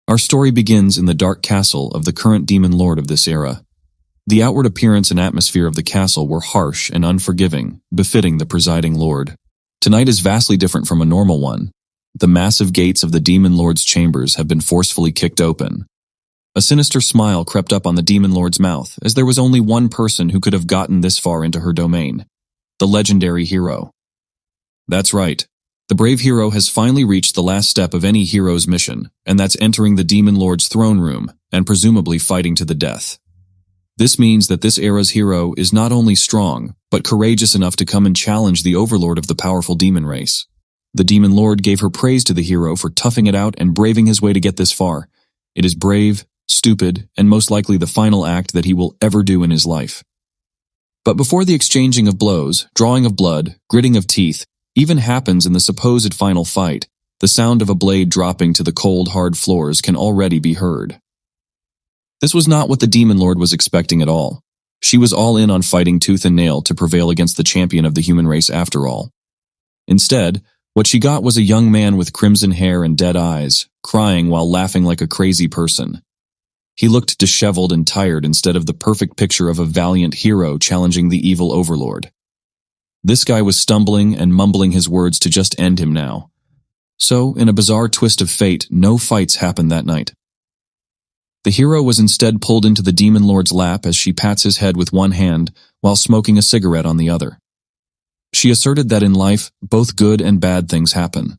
Our story begins in the dark castle of the current demon lord of this era. The outward appearance and atmosphere of the castle were harsh and unforgiving, befitting the presiding lord. Tonight is vastly different from a normal one. The massive gates of the demon lord's chambers have been forcefully kicked open. A sinister smile crept up on the demon lord's mouth, as there was only one person who could have gotten this far into her domain: the legendary hero. That's right. The brave hero has finally reached the last step of any hero's mission, and that's entering the demon lord's throne room and presumably fighting to the death. This means that this era's hero is not only strong, but courageous enough to come and challenge the overlord of the powerful demon race. The demon lord gave her praise to the hero for toughing it out and braving his way to get this far. It is brave, stupid, and most likely the final act that he will ever do in his life. But before the exchanging of blows, drawing of blood, gritting of teeth, even happens in the supposed final fight, the sound of a blade dropping to the cold, hard floors can already be heard. This was not what the demon lord was expecting at all. She was all in on fighting tooth and nail to prevail against the champion of the human race after all. Instead, what she got was a young man with crimson hair and dead eyes, crying while laughing like a crazy person. He looked disheveled and tired instead of the perfect picture of a valiant hero challenging the evil overlord. This guy was stumbling and mumbling his words to just end him now. So, in a bizarre twist of fate, no fights happened that night. The hero was instead pulled into the demon lord's lap as she pats his head with one hand while smoking a cigarette on the other. She asserted that in life, both good and bad things happen.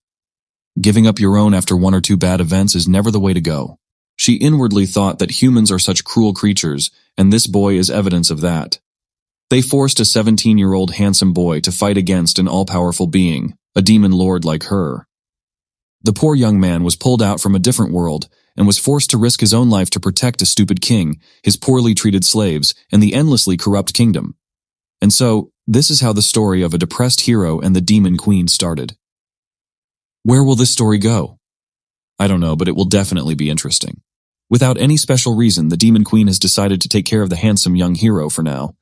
Giving up your own after one or two bad events is never the way to go. She inwardly thought that humans are such cruel creatures, and this boy is evidence of that. They forced a 17-year-old handsome boy to fight against an all-powerful being, a demon lord like her. The poor young man was pulled out from a different world and was forced to risk his own life to protect a stupid king, his poorly treated slaves, and the endlessly corrupt kingdom. And so, this is how the story of a depressed hero and the demon queen started. Where will this story go? I don't know, but it will definitely be interesting. Without any special reason, the demon queen has decided to take care of the handsome young hero for now.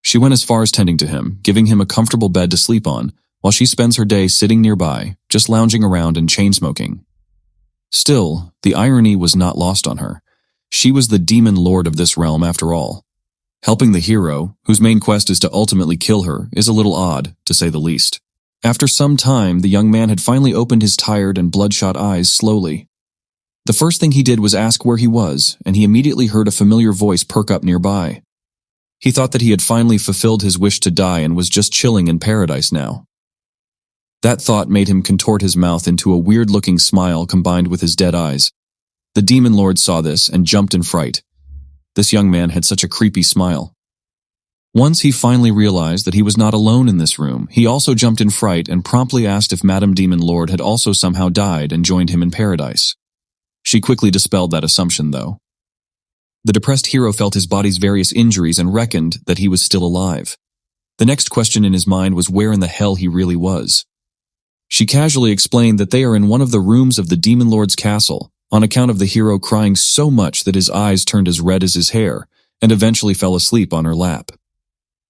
She went as far as tending to him, giving him a comfortable bed to sleep on, while she spends her day sitting nearby, just lounging around and chain-smoking. Still, the irony was not lost on her. She was the demon lord of this realm after all. Helping the hero, whose main quest is to ultimately kill her, is a little odd, to say the least. After some time, the young man had finally opened his tired and bloodshot eyes slowly. The first thing he did was ask where he was, and he immediately heard a familiar voice perk up nearby. He thought that he had finally fulfilled his wish to die and was just chilling in paradise now. That thought made him contort his mouth into a weird-looking smile combined with his dead eyes. The demon lord saw this and jumped in fright. This young man had such a creepy smile. Once he finally realized that he was not alone in this room, he also jumped in fright and promptly asked if Madame Demon Lord had also somehow died and joined him in paradise. She quickly dispelled that assumption, though. The depressed hero felt his body's various injuries and reckoned that he was still alive. The next question in his mind was where in the hell he really was. She casually explained that they are in one of the rooms of the Demon Lord's castle, on account of the hero crying so much that his eyes turned as red as his hair, and eventually fell asleep on her lap.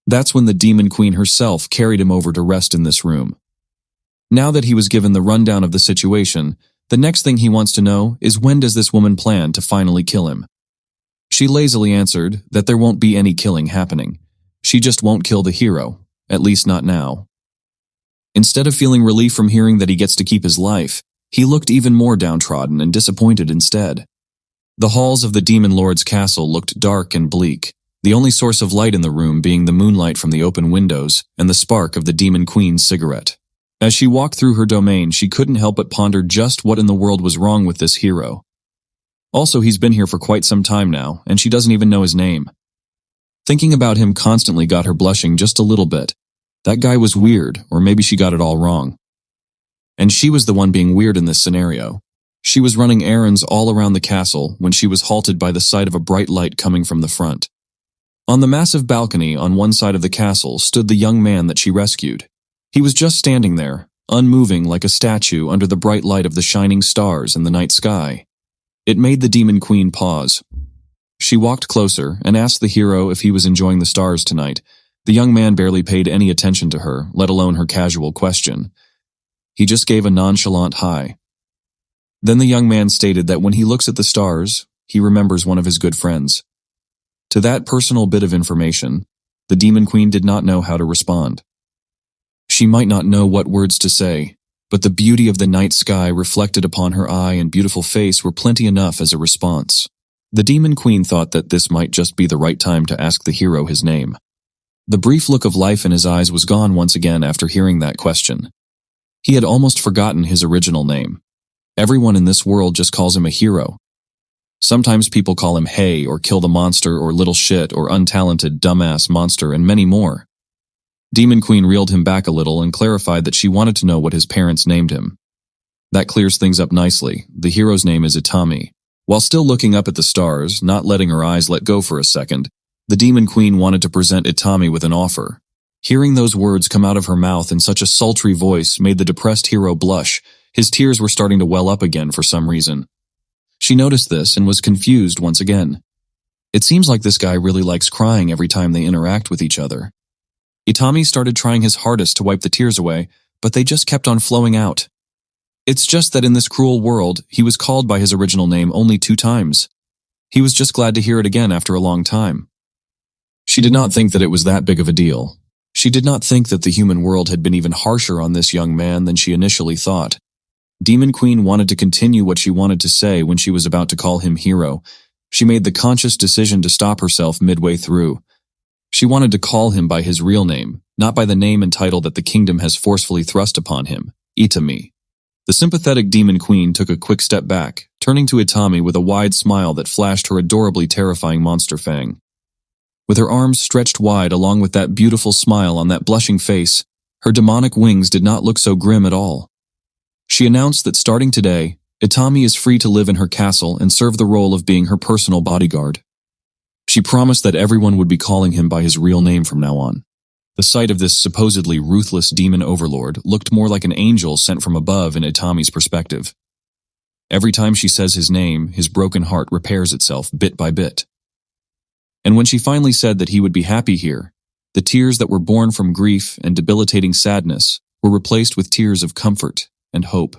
That's when the Demon Queen herself carried him over to rest in this room. Now that he was given the rundown of the situation, the next thing he wants to know is when does this woman plan to finally kill him? She lazily answered that there won't be any killing happening. She just won't kill the hero, at least not now. Instead of feeling relief from hearing that he gets to keep his life, he looked even more downtrodden and disappointed instead. The halls of the Demon Lord's castle looked dark and bleak, the only source of light in the room being the moonlight from the open windows and the spark of the Demon Queen's cigarette. As she walked through her domain, she couldn't help but ponder just what in the world was wrong with this hero. Also, he's been here for quite some time now, and she doesn't even know his name. Thinking about him constantly got her blushing just a little bit. That guy was weird, or maybe she got it all wrong. And she was the one being weird in this scenario. She was running errands all around the castle when she was halted by the sight of a bright light coming from the front. On the massive balcony on one side of the castle stood the young man that she rescued. He was just standing there, unmoving like a statue under the bright light of the shining stars in the night sky. It made the Demon Queen pause. She walked closer and asked the hero if he was enjoying the stars tonight. The young man barely paid any attention to her, let alone her casual question. He just gave a nonchalant hi. Then the young man stated that when he looks at the stars, he remembers one of his good friends. To that personal bit of information, the Demon Queen did not know how to respond. She might not know what words to say, but the beauty of the night sky reflected upon her eye and beautiful face were plenty enough as a response. The Demon Queen thought that this might just be the right time to ask the hero his name. The brief look of life in his eyes was gone once again after hearing that question. He had almost forgotten his original name. Everyone in this world just calls him a hero. Sometimes people call him Hey or Kill the Monster or Little Shit or Untalented Dumbass Monster and many more. Demon Queen reeled him back a little and clarified that she wanted to know what his parents named him. That clears things up nicely. The hero's name is Itami. While still looking up at the stars, not letting her eyes let go for a second, the Demon Queen wanted to present Itami with an offer. Hearing those words come out of her mouth in such a sultry voice made the depressed hero blush. His tears were starting to well up again for some reason. She noticed this and was confused once again. It seems like this guy really likes crying every time they interact with each other. Itami started trying his hardest to wipe the tears away, but they just kept on flowing out. It's just that in this cruel world, he was called by his original name only 2 times. He was just glad to hear it again after a long time. She did not think that it was that big of a deal. She did not think that the human world had been even harsher on this young man than she initially thought. Demon Queen wanted to continue what she wanted to say when she was about to call him hero. She made the conscious decision to stop herself midway through. She wanted to call him by his real name, not by the name and title that the kingdom has forcefully thrust upon him, Itami. The sympathetic Demon Queen took a quick step back, turning to Itami with a wide smile that flashed her adorably terrifying monster fang. With her arms stretched wide along with that beautiful smile on that blushing face, her demonic wings did not look so grim at all. She announced that starting today, Itami is free to live in her castle and serve the role of being her personal bodyguard. She promised that everyone would be calling him by his real name from now on. The sight of this supposedly ruthless demon overlord looked more like an angel sent from above in Itami's perspective. Every time she says his name, his broken heart repairs itself bit by bit. And when she finally said that he would be happy here, the tears that were born from grief and debilitating sadness were replaced with tears of comfort and hope.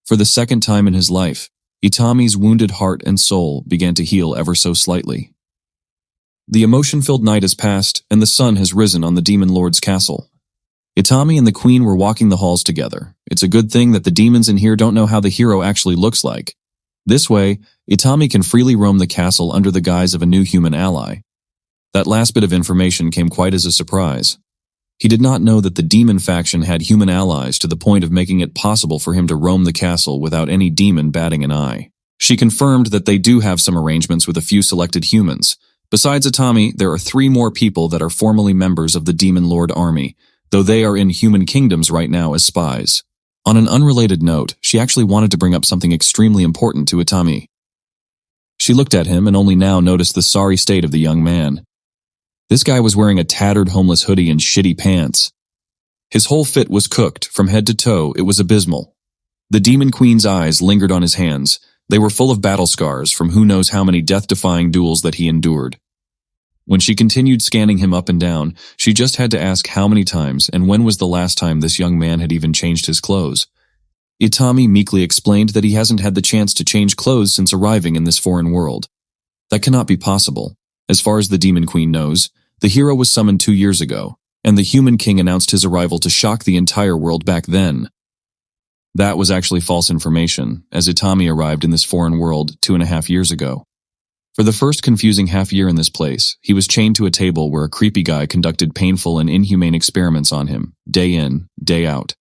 For the second time in his life, Itami's wounded heart and soul began to heal ever so slightly. The emotion-filled night has passed, and the sun has risen on the Demon Lord's castle. Itami and the Queen were walking the halls together. It's a good thing that the demons in here don't know how the hero actually looks like. This way, Itami can freely roam the castle under the guise of a new human ally. That last bit of information came quite as a surprise. He did not know that the demon faction had human allies to the point of making it possible for him to roam the castle without any demon batting an eye. She confirmed that they do have some arrangements with a few selected humans. Besides Itami, there are 3 more people that are formally members of the Demon Lord army, though they are in human kingdoms right now as spies. On an unrelated note, she actually wanted to bring up something extremely important to Itami. She looked at him and only now noticed the sorry state of the young man. This guy was wearing a tattered homeless hoodie and shitty pants. His whole fit was cooked, from head to toe. It was abysmal. The Demon Queen's eyes lingered on his hands. They were full of battle scars from who knows how many death-defying duels that he endured. When she continued scanning him up and down, she just had to ask how many times and when was the last time this young man had even changed his clothes. Itami meekly explained that he hasn't had the chance to change clothes since arriving in this foreign world. That cannot be possible. As far as the Demon Queen knows, the hero was summoned 2 years ago, and the Human King announced his arrival to shock the entire world back then. That was actually false information, as Itami arrived in this foreign world 2.5 years ago. For the first confusing half year in this place, he was chained to a table where a creepy guy conducted painful and inhumane experiments on him, day in, day out.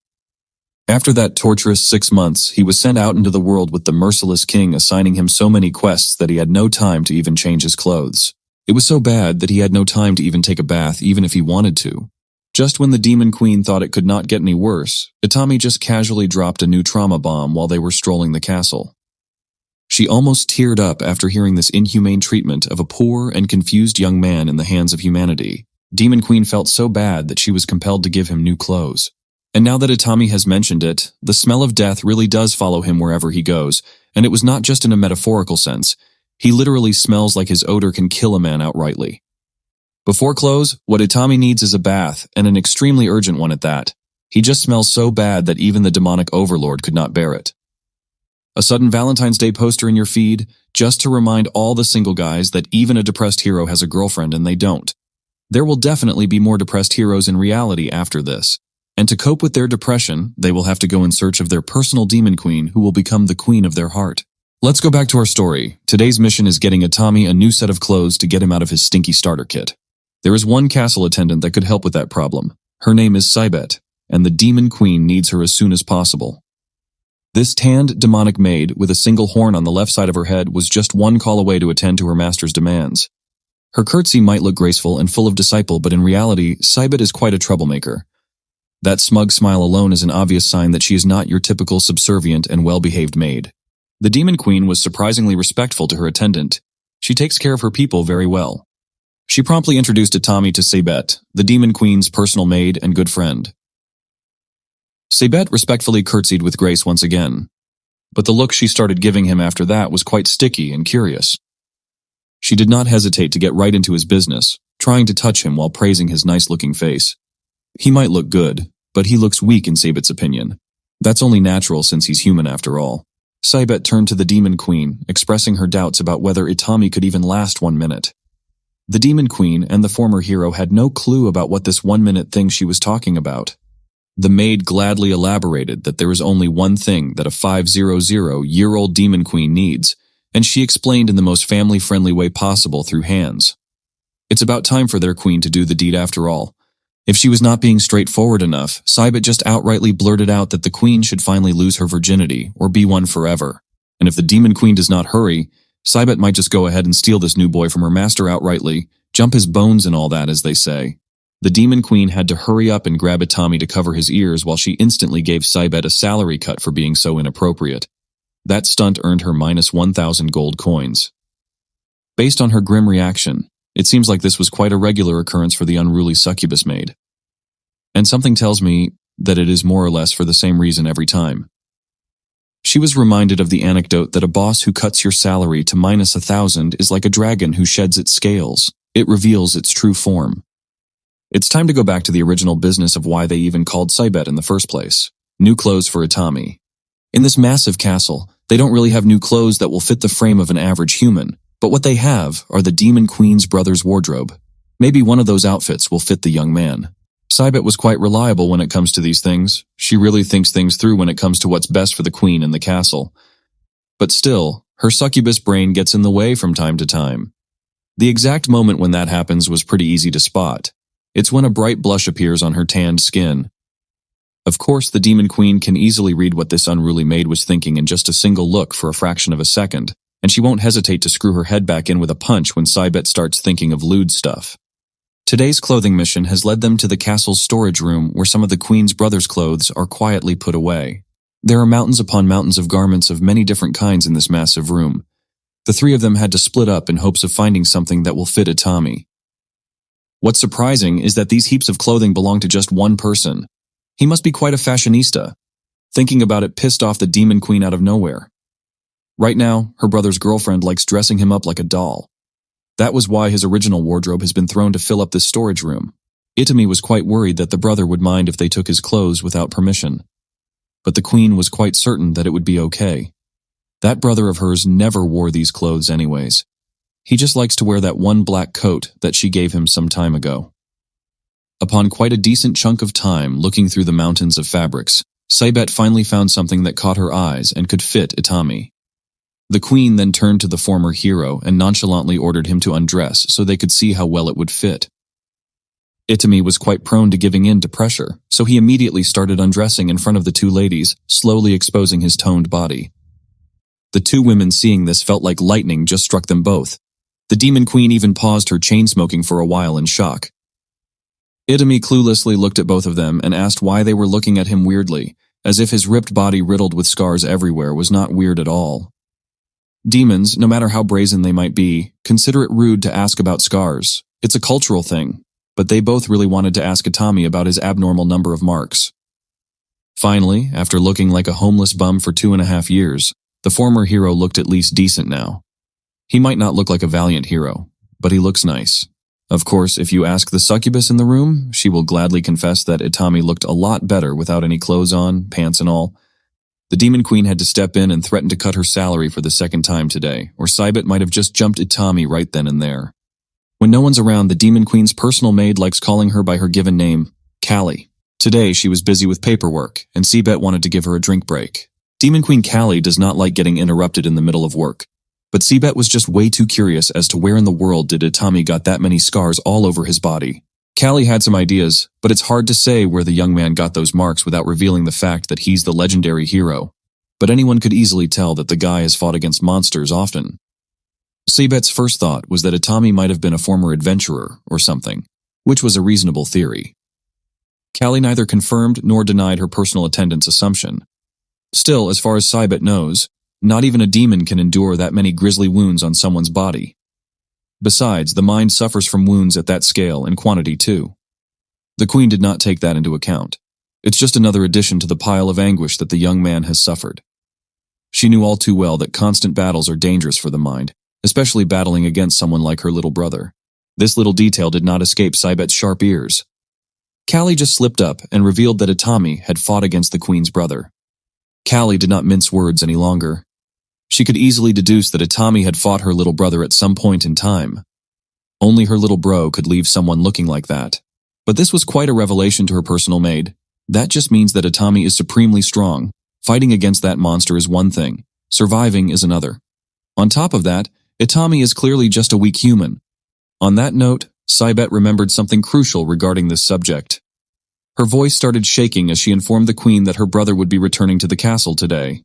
After that torturous 6 months, he was sent out into the world with the merciless king assigning him so many quests that he had no time to even change his clothes. It was so bad that he had no time to even take a bath even if he wanted to. Just when the Demon Queen thought it could not get any worse, Itami just casually dropped a new trauma bomb while they were strolling the castle. She almost teared up after hearing this inhumane treatment of a poor and confused young man in the hands of humanity. Demon Queen felt so bad that she was compelled to give him new clothes. And now that Itami has mentioned it, the smell of death really does follow him wherever he goes, and it was not just in a metaphorical sense. He literally smells like his odor can kill a man outrightly. Before clothes, what Itami needs is a bath, and an extremely urgent one at that. He just smells so bad that even the demonic overlord could not bear it. A sudden Valentine's Day poster in your feed, just to remind all the single guys that even a depressed hero has a girlfriend and they don't. There will definitely be more depressed heroes in reality after this. And to cope with their depression, they will have to go in search of their personal demon queen who will become the queen of their heart. Let's go back to our story. Today's mission is getting Itami a new set of clothes to get him out of his stinky starter kit. There is one castle attendant that could help with that problem. Her name is Saibet, and the demon queen needs her as soon as possible. This tanned, demonic maid with a single horn on the left side of her head was just one call away to attend to her master's demands. Her curtsy might look graceful and full of disciple, but in reality, Saibet is quite a troublemaker. That smug smile alone is an obvious sign that she is not your typical subservient and well-behaved maid. The demon queen was surprisingly respectful to her attendant. She takes care of her people very well. She promptly introduced Itami to Saibet, the demon queen's personal maid and good friend. Saibet respectfully curtsied with grace once again, but the look she started giving him after that was quite sticky and curious. She did not hesitate to get right into his business, trying to touch him while praising his nice-looking face. He might look good, but he looks weak in Saibet's opinion. That's only natural since he's human after all. Saibet turned to the demon queen, expressing her doubts about whether Itami could even last 1 minute. The demon queen and the former hero had no clue about what this 1-minute thing she was talking about. The maid gladly elaborated that there is only one thing that a 500-year-old demon queen needs, and she explained in the most family-friendly way possible through hands. It's about time for their queen to do the deed after all. If she was not being straightforward enough, Saibet just outrightly blurted out that the queen should finally lose her virginity or be one forever. And if the demon queen does not hurry, Saibet might just go ahead and steal this new boy from her master outrightly, jump his bones and all that, as they say. The demon queen had to hurry up and grab Itami to cover his ears while she instantly gave Saibet a salary cut for being so inappropriate. That stunt earned her minus 1,000 gold coins. Based on her grim reaction, it seems like this was quite a regular occurrence for the unruly succubus maid. And something tells me that it is more or less for the same reason every time. She was reminded of the anecdote that a boss who cuts your salary to minus 1,000 is like a dragon who sheds its scales. It reveals its true form. It's time to go back to the original business of why they even called Saibet in the first place. New clothes for Itami. In this massive castle, they don't really have new clothes that will fit the frame of an average human, but what they have are the demon queen's brother's wardrobe. Maybe one of those outfits will fit the young man. Saibet was quite reliable when it comes to these things. She really thinks things through when it comes to what's best for the queen and the castle. But still, her succubus brain gets in the way from time to time. The exact moment when that happens was pretty easy to spot. It's when a bright blush appears on her tanned skin. Of course, the demon queen can easily read what this unruly maid was thinking in just a single look for a fraction of a second, and she won't hesitate to screw her head back in with a punch when Saibet starts thinking of lewd stuff. Today's clothing mission has led them to the castle's storage room where some of the queen's brother's clothes are quietly put away. There are mountains upon mountains of garments of many different kinds in this massive room. The three of them had to split up in hopes of finding something that will fit Itami. What's surprising is that these heaps of clothing belong to just one person. He must be quite a fashionista. Thinking about it pissed off the demon queen out of nowhere. Right now, her brother's girlfriend likes dressing him up like a doll. That was why his original wardrobe has been thrown to fill up this storage room. Itami was quite worried that the brother would mind if they took his clothes without permission. But the queen was quite certain that it would be okay. That brother of hers never wore these clothes anyways. He just likes to wear that one black coat that she gave him some time ago. Upon quite a decent chunk of time looking through the mountains of fabrics, Saibet finally found something that caught her eyes and could fit Itami. The queen then turned to the former hero and nonchalantly ordered him to undress so they could see how well it would fit. Itami was quite prone to giving in to pressure, so he immediately started undressing in front of the two ladies, slowly exposing his toned body. The two women seeing this felt like lightning just struck them both. The demon queen even paused her chain-smoking for a while in shock. Itami cluelessly looked at both of them and asked why they were looking at him weirdly, as if his ripped body riddled with scars everywhere was not weird at all. Demons, no matter how brazen they might be, consider it rude to ask about scars. It's a cultural thing, but they both really wanted to ask Itami about his abnormal number of marks. Finally, after looking like a homeless bum for 2.5 years, the former hero looked at least decent now. He might not look like a valiant hero, but he looks nice. Of course, if you ask the succubus in the room, she will gladly confess that Itami looked a lot better without any clothes on, pants and all. The Demon Queen had to step in and threaten to cut her salary for the second time today, or Cybet might have just jumped Itami right then and there. When no one's around, the Demon Queen's personal maid likes calling her by her given name, Callie. Today, she was busy with paperwork, and Cybet wanted to give her a drink break. Demon Queen Callie does not like getting interrupted in the middle of work, but Cybet was just way too curious as to where in the world did Itami got that many scars all over his body. Callie had some ideas, but it's hard to say where the young man got those marks without revealing the fact that he's the legendary hero. But anyone could easily tell that the guy has fought against monsters often. Cybet's first thought was that Itami might have been a former adventurer or something, which was a reasonable theory. Callie neither confirmed nor denied her personal attendance assumption. Still, as far as Cybet knows, not even a demon can endure that many grisly wounds on someone's body. Besides, the mind suffers from wounds at that scale and quantity too. The Queen did not take that into account. It's just another addition to the pile of anguish that the young man has suffered. She knew all too well that constant battles are dangerous for the mind, especially battling against someone like her little brother. This little detail did not escape Cybet's sharp ears. Callie just slipped up and revealed that Itami had fought against the Queen's brother. Callie did not mince words any longer. She could easily deduce that Itami had fought her little brother at some point in time. Only her little bro could leave someone looking like that. But this was quite a revelation to her personal maid. That just means that Itami is supremely strong. Fighting against that monster is one thing. Surviving is another. On top of that, Itami is clearly just a weak human. On that note, Cybet remembered something crucial regarding this subject. Her voice started shaking as she informed the Queen that her brother would be returning to the castle today.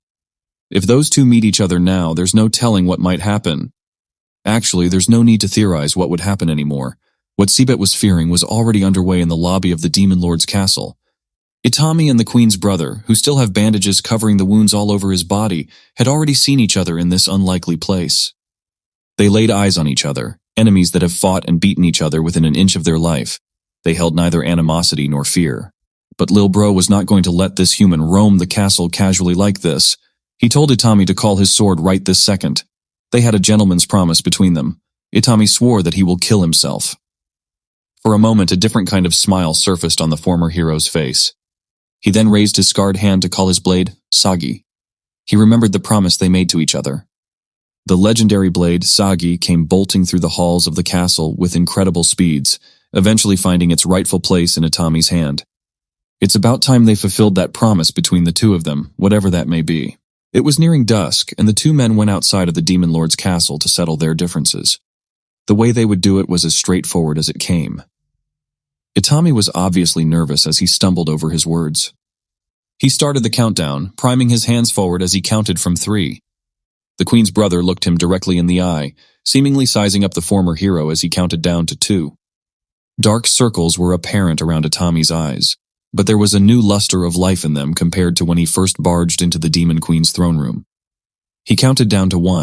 If those two meet each other now, there's no telling what might happen. Actually, there's no need to theorize what would happen anymore. What Cybet was fearing was already underway in the lobby of the Demon Lord's castle. Itami and the Queen's brother, who still have bandages covering the wounds all over his body, had already seen each other in this unlikely place. They laid eyes on each other, enemies that have fought and beaten each other within an inch of their life. They held neither animosity nor fear. But Lil Bro was not going to let this human roam the castle casually like this. He told Itami to call his sword right this second. They had a gentleman's promise between them. Itami swore that he will kill himself. For a moment, a different kind of smile surfaced on the former hero's face. He then raised his scarred hand to call his blade Sagi. He remembered the promise they made to each other. The legendary blade, Sagi, came bolting through the halls of the castle with incredible speeds, eventually finding its rightful place in Itami's hand. It's about time they fulfilled that promise between the two of them, whatever that may be. It was nearing dusk, and the two men went outside of the Demon Lord's castle to settle their differences. The way they would do it was as straightforward as it came. Itami was obviously nervous as he stumbled over his words. He started the countdown, priming his hands forward as he counted from 3. The Queen's brother looked him directly in the eye, seemingly sizing up the former hero as he counted down to 2. Dark circles were apparent around Itami's eyes, but there was a new luster of life in them compared to when he first barged into the Demon Queen's throne room. He counted down to 1.